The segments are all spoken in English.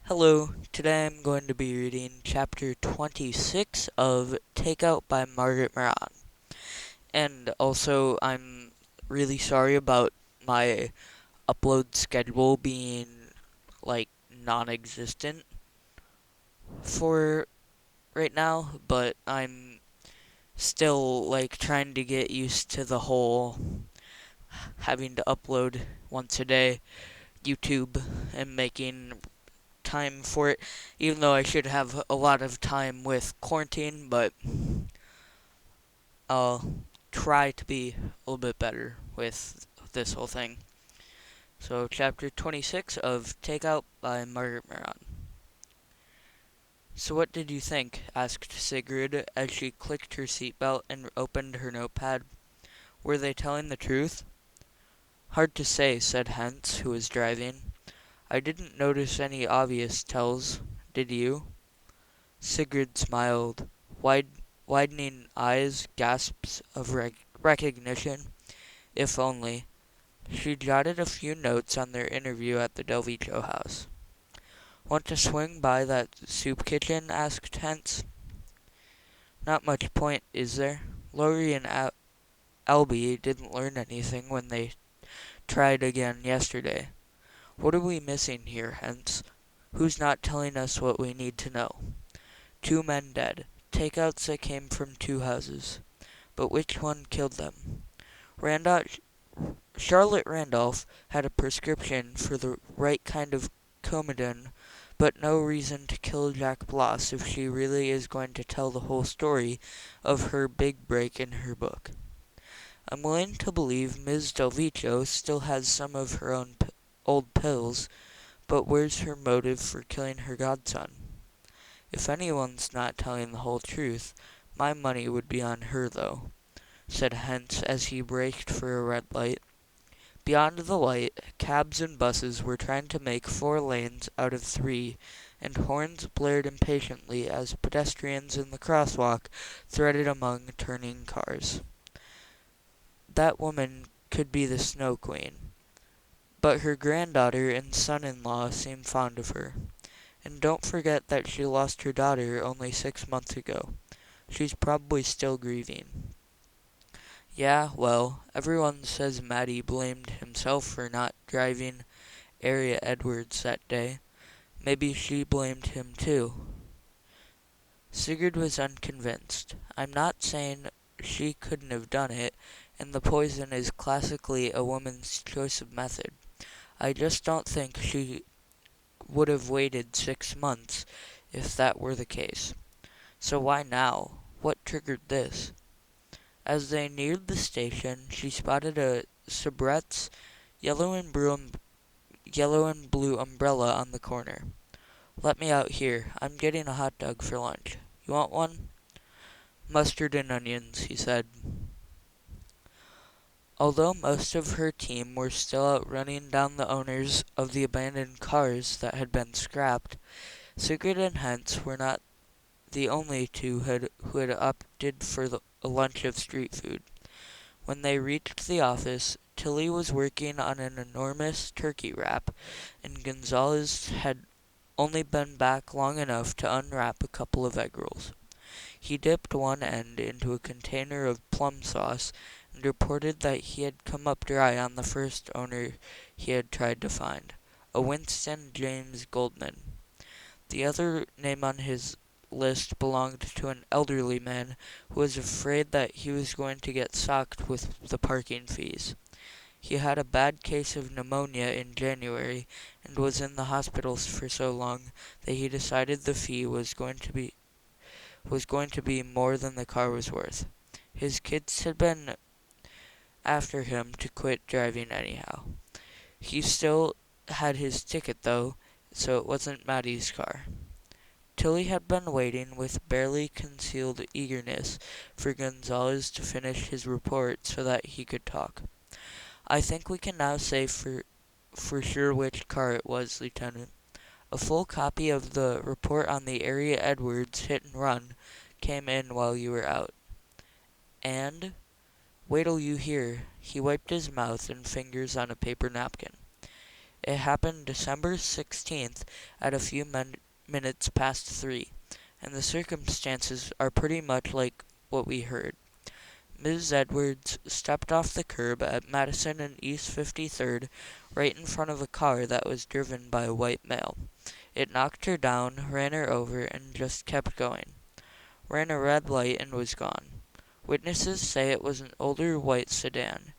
Hello, today I'm going to be reading chapter 26 of Takeout by Margaret Maron. And also, I'm really sorry about my upload schedule being non existent for right now, but I'm still trying to get used to the whole having to upload once a day YouTube and making time for it, even though I should have a lot of time with quarantine, but I'll try to be a little bit better with this whole thing. So, chapter 26 of Takeout by Margaret Maron. So, what did you think? Asked Sigrid as she clicked her seatbelt and opened her notepad. Were they telling the truth? Hard to say, said Hence, who was driving. I didn't notice any obvious tells. Did you? Sigrid smiled, widening eyes, gasps of recognition. If only. She jotted a few notes on their interview at the Delvicho house. Want to swing by that soup kitchen? Asked Hence. Not much point, is there? Laurie and Albie didn't learn anything when they tried again yesterday. What are we missing here, Hence? Who's not telling us what we need to know? Two men dead. Takeouts that came from two houses. But which one killed them? Randolph, Charlotte Randolph had a prescription for the right kind of Coumadin, but no reason to kill Jack Bloss if she really is going to tell the whole story of her big break in her book. I'm willing to believe Ms. Delvicho still has some of her own old pills, but where's her motive for killing her godson? If anyone's not telling the whole truth, my money would be on her, though, said Hence as he braked for a red light. Beyond the light, cabs and buses were trying to make 4 lanes out of 3, and horns blared impatiently as pedestrians in the crosswalk threaded among turning cars. That woman could be the Snow Queen, but her granddaughter and son-in-law seemed fond of her. And don't forget that she lost her daughter only 6 months ago. She's probably still grieving. Yeah, well, everyone says Matty blamed himself for not driving Area Edwards that day. Maybe she blamed him too. Sigurd was unconvinced. I'm not saying she couldn't have done it, and the poison is classically a woman's choice of method. I just don't think she would have waited 6 months if that were the case. So why now? What triggered this? As they neared the station, she spotted a soubrette's yellow and blue umbrella on the corner. Let me out here. I'm getting a hot dog for lunch. You want one? Mustard and onions, he said. Although most of her team were still out running down the owners of the abandoned cars that had been scrapped, Sigrid and Hence were not the only two who had opted for a lunch of street food. When they reached the office, Tilly was working on an enormous turkey wrap, and Gonzalez had only been back long enough to unwrap a couple of egg rolls. He dipped one end into a container of plum sauce and reported that he had come up dry on the first owner he had tried to find, a Winston James Goldman. The other name on his list belonged to an elderly man who was afraid that he was going to get socked with the parking fees. He had a bad case of pneumonia in January and was in the hospital for so long that he decided the fee was going to be more than the car was worth. His kids had been after him to quit driving anyhow. He still had his ticket though, so it wasn't Maddie's car. Tilly had been waiting with barely concealed eagerness for Gonzalez to finish his report so that he could talk. I think we can now say for sure which car it was, Lieutenant. A full copy of the report on the Area Edwards hit and run came in while you were out. And wait till you hear. He wiped his mouth and fingers on a paper napkin. It happened December 16th at a few minutes past 3, and the circumstances are pretty much like what we heard. Ms. Edwards stepped off the curb at Madison and East 53rd right in front of a car that was driven by a white male. It knocked her down, ran her over, and just kept going. Ran a red light and was gone. Witnesses say it was an older white sedan,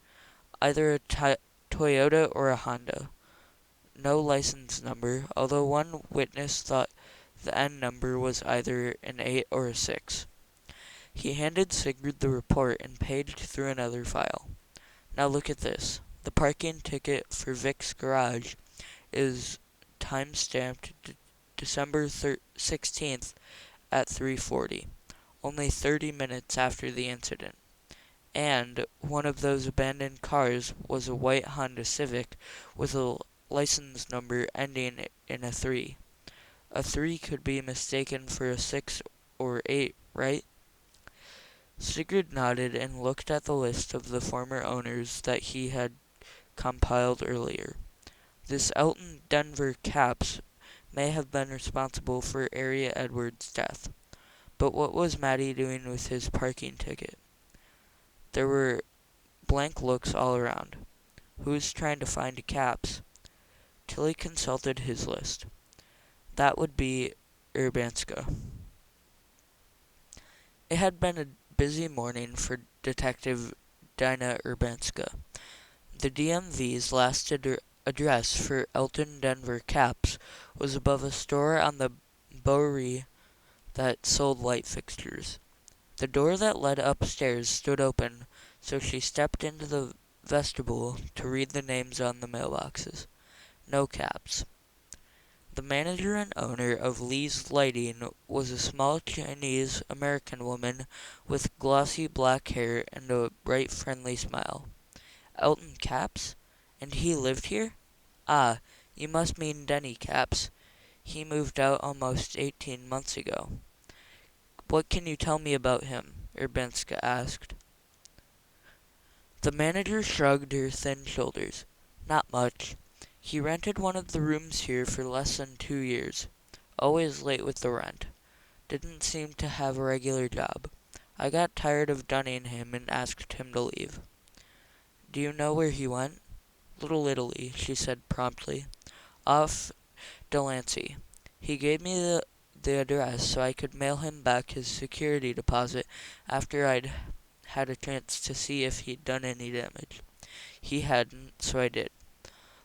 either a Toyota or a Honda. No license number, although one witness thought the N number was either an 8 or a 6. He handed Sigrid the report and paged through another file. Now look at this. The parking ticket for Vic's garage is time-stamped December 16th at 3:40, only 30 minutes after the incident. And one of those abandoned cars was a white Honda Civic with a license number ending in a 3. A 3 could be mistaken for a 6 or 8, right? Sigurd nodded and looked at the list of the former owners that he had compiled earlier. This Elton Denver Capps may have been responsible for Area Edwards' death. But what was Matty doing with his parking ticket? There were blank looks all around. Who's trying to find Capps? Tilly consulted his list. That would be Urbanska. It had been a busy morning for Detective Dinah Urbanska. The DMV's last address for Elton Denver Capps was above a store on the Bowery that sold light fixtures. The door that led upstairs stood open, so she stepped into the vestibule to read the names on the mailboxes. No Capps. The manager and owner of Lee's Lighting was a small Chinese-American woman with glossy black hair and a bright, friendly smile. Elton Capps? And he lived here? Ah, you must mean Denny Capps. He moved out almost 18 months ago. What can you tell me about him? Urbanska asked. The manager shrugged her thin shoulders. Not much. He rented one of the rooms here for less than 2 years. Always late with the rent. Didn't seem to have a regular job. I got tired of dunning him and asked him to leave. Do you know where he went? Little Italy, she said promptly. Off Delancey. He gave me the address so I could mail him back his security deposit after I'd had a chance to see if he'd done any damage. He hadn't, so I did.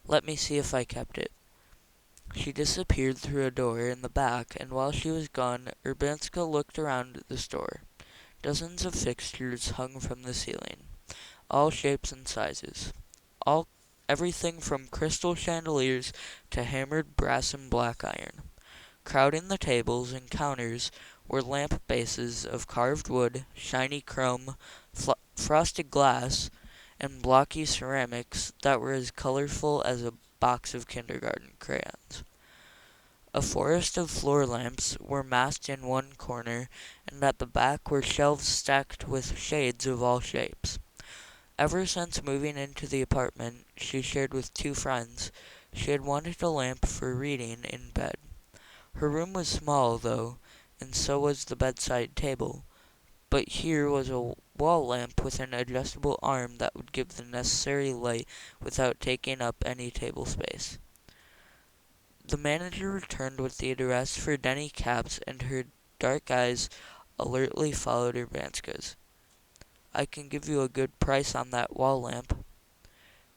Let me see if I kept it. She disappeared through a door in the back, and while she was gone, Urbanska looked around the store. Dozens of fixtures hung from the ceiling, all shapes and sizes. Everything from crystal chandeliers to hammered brass and black iron. Crowding the tables and counters were lamp bases of carved wood, shiny chrome, frosted glass, and blocky ceramics that were as colorful as a box of kindergarten crayons. A forest of floor lamps were massed in one corner, and at the back were shelves stacked with shades of all shapes. Ever since moving into the apartment she shared with 2 friends, she had wanted a lamp for reading in bed. Her room was small, though, and so was the bedside table, but here was a wall lamp with an adjustable arm that would give the necessary light without taking up any table space. The manager returned with the address for Denny Capps, and her dark eyes alertly followed Urbanska's. I can give you a good price on that wall lamp.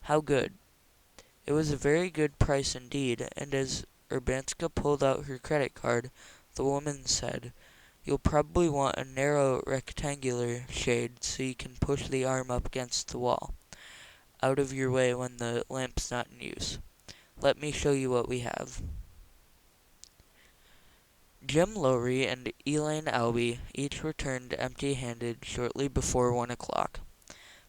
How good? It was a very good price indeed, and as Urbanska pulled out her credit card, the woman said, You'll probably want a narrow rectangular shade so you can push the arm up against the wall, out of your way when the lamp's not in use. Let me show you what we have. Jim Lowry and Elaine Albee each returned empty-handed shortly before 1 o'clock.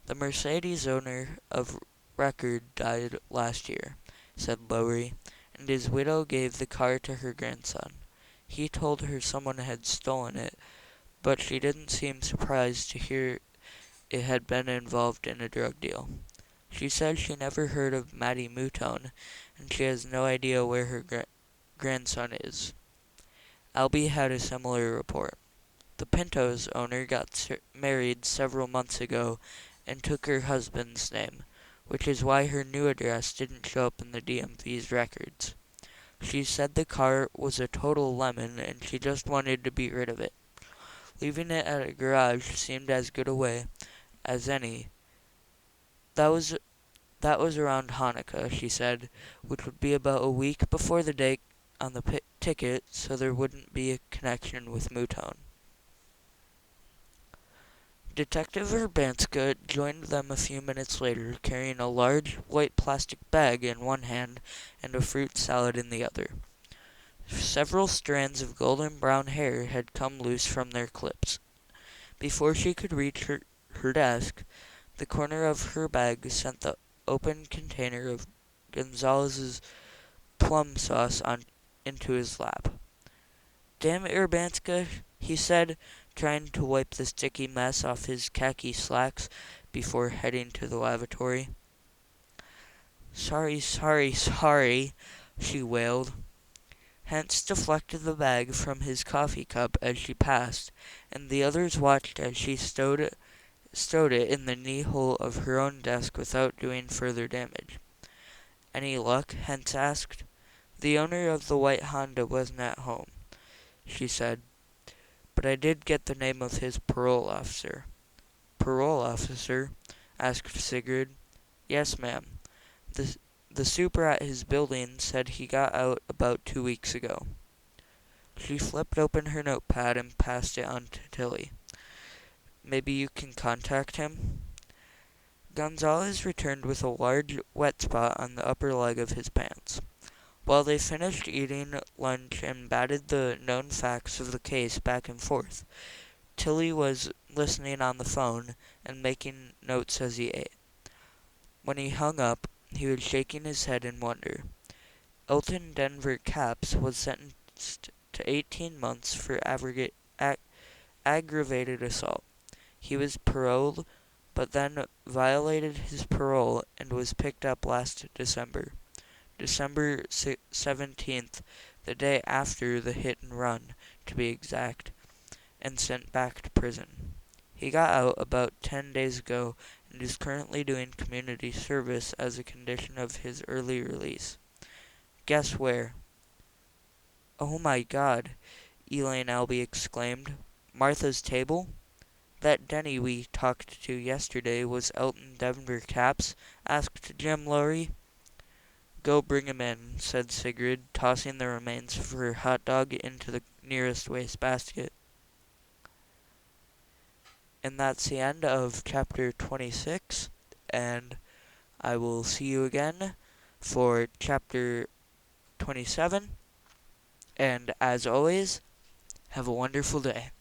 The Mercedes owner of record died last year, said Lowry, and his widow gave the car to her grandson. He told her someone had stolen it, but she didn't seem surprised to hear it had been involved in a drug deal. She says she never heard of Matty Mouton, and she has no idea where her grandson is. Albie had a similar report. The Pinto's owner got married several months ago and took her husband's name, which is why her new address didn't show up in the DMV's records. She said the car was a total lemon and she just wanted to be rid of it. Leaving it at a garage seemed as good a way as any. That was that was around Hanukkah, she said, which would be about a week before the date on the ticket, so there wouldn't be a connection with Mouton. Detective Urbanska joined them a few minutes later, carrying a large white plastic bag in one hand and a fruit salad in the other. Several strands of golden brown hair had come loose from their clips. Before she could reach her desk, the corner of her bag sent the open container of Gonzalez's plum sauce into his lap. "Damn it, Urbanska," he said, trying to wipe the sticky mess off his khaki slacks before heading to the lavatory. "Sorry, sorry, sorry," she wailed. Hence deflected the bag from his coffee cup as she passed, and the others watched as she stowed it in the knee-hole of her own desk without doing further damage. "Any luck?" Hence asked. "The owner of the white Honda wasn't at home," she said, "but I did get the name of his parole officer." "Parole officer?" asked Sigrid. "Yes, ma'am. The super at his building said he got out about 2 weeks ago." She flipped open her notepad and passed it on to Tilly. "Maybe you can contact him?" Gonzalez returned with a large wet spot on the upper leg of his pants. While they finished eating lunch and batted the known facts of the case back and forth, Tilly was listening on the phone and making notes as he ate. When he hung up, he was shaking his head in wonder. Elton Denver Capps was sentenced to 18 months for aggravated assault. He was paroled, but then violated his parole and was picked up last December 17th, the day after the hit and run, to be exact, and sent back to prison. He got out about 10 days ago and is currently doing community service as a condition of his early release. Guess where? "Oh my God," Elaine Albie exclaimed. "Martha's table? That Denny we talked to yesterday was Elton Denver Capps?" asked Jim Lowry. "Go bring him in," said Sigrid, tossing the remains of her hot dog into the nearest wastebasket. And that's the end of chapter 26, and I will see you again for chapter 27. And as always, have a wonderful day.